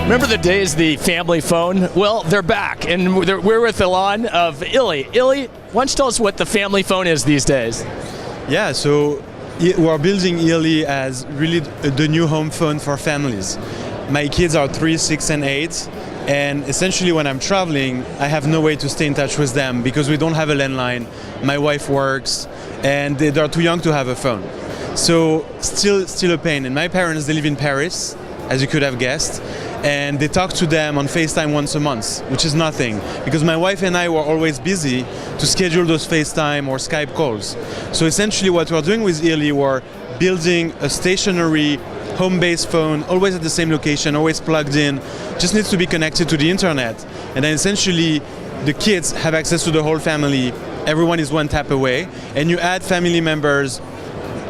Remember the days the family phone? Well, they're back, and we're with Ilan of Ili. Ili, why don't you tell us what the family phone is these days? Yeah, so we're building Ili as really the new home phone for families. My kids are 3, 6, and 8, and essentially when I'm traveling, I have no way to stay in touch with them because we don't have a landline. My wife works, and they're too young to have a phone. So still a pain. And my parents, they live in Paris, as you could have guessed, and they talk to them on FaceTime once a month, which is nothing, because my wife and I were always busy to schedule those FaceTime or Skype calls. So essentially what we're doing with Ili, we're building a stationary home-based phone, always at the same location, always plugged in, just needs to be connected to the internet. And then essentially the kids have access to the whole family, everyone is one tap away, and you add family members,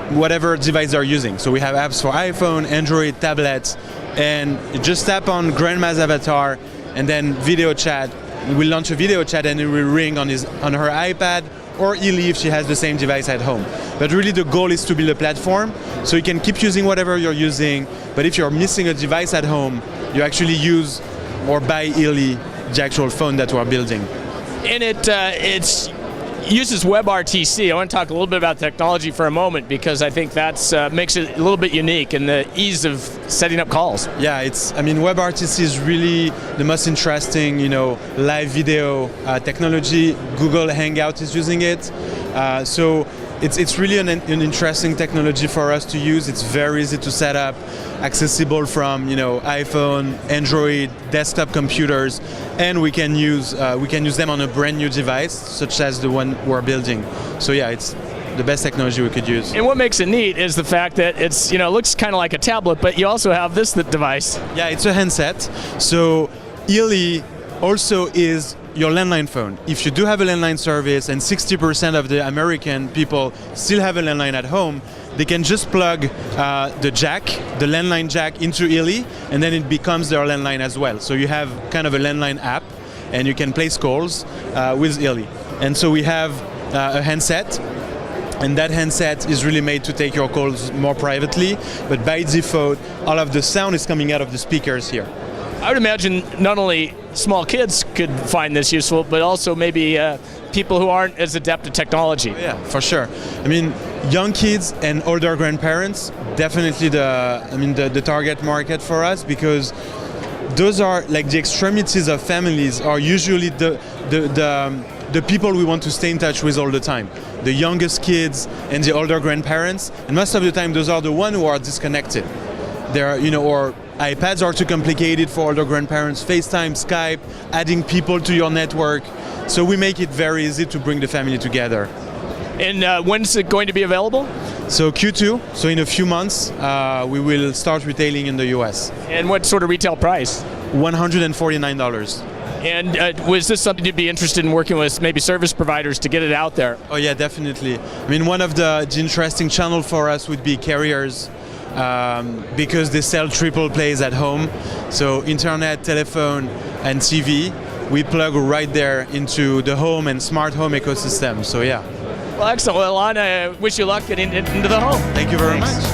whatever device they're using. So we have apps for iPhone, Android, tablets, and you just tap on grandma's avatar and then video chat. We'll launch a video chat and it will ring on her iPad or Ili if she has the same device at home. But really the goal is to build a platform so you can keep using whatever you're using, but if you're missing a device at home, you actually use or buy Ili, the actual phone that we're building. And it's uses WebRTC. I want to talk a little bit about technology for a moment because I think that's makes it a little bit unique in the ease of setting up calls. Yeah, WebRTC is really the most interesting, live video technology. Google Hangout is using it, so it's really an interesting technology for us to use. It's very easy to set up, accessible from iPhone, Android, desktop computers, and we can use them on a brand new device such as the one we're building. So yeah, it's the best technology we could use. And what makes it neat is the fact that it's looks kind of like a tablet, but you also have this device. Yeah, it's a handset. So Ili also is your landline phone. If you do have a landline service, and 60% of the American people still have a landline at home, they can just plug the landline jack into Ili, and then it becomes their landline as well. So you have kind of a landline app, and you can place calls with Ili. And so we have a handset, and that handset is really made to take your calls more privately, but by default, all of the sound is coming out of the speakers here. I would imagine not only small kids could find this useful, but also maybe people who aren't as adept at technology. Yeah, for sure. Young kids and older grandparents, definitely the target market for us, because those are like the extremities of families are usually the people we want to stay in touch with all the time. The youngest kids and the older grandparents, and most of the time those are the ones who are disconnected. They're, or iPads are too complicated for older grandparents, FaceTime, Skype, adding people to your network. So we make it very easy to bring the family together. And when's it going to be available? So Q2, so in a few months, we will start retailing in the US. And what sort of retail price? $149. And was this something you'd be interested in working with maybe service providers to get it out there? Oh yeah, definitely. One of the interesting channels for us would be carriers, because they sell triple plays at home. So internet, telephone, and TV, we plug right there into the home and smart home ecosystem. So yeah. Well, excellent. Well, Ilan, I wish you luck getting into the home. Thank you very much.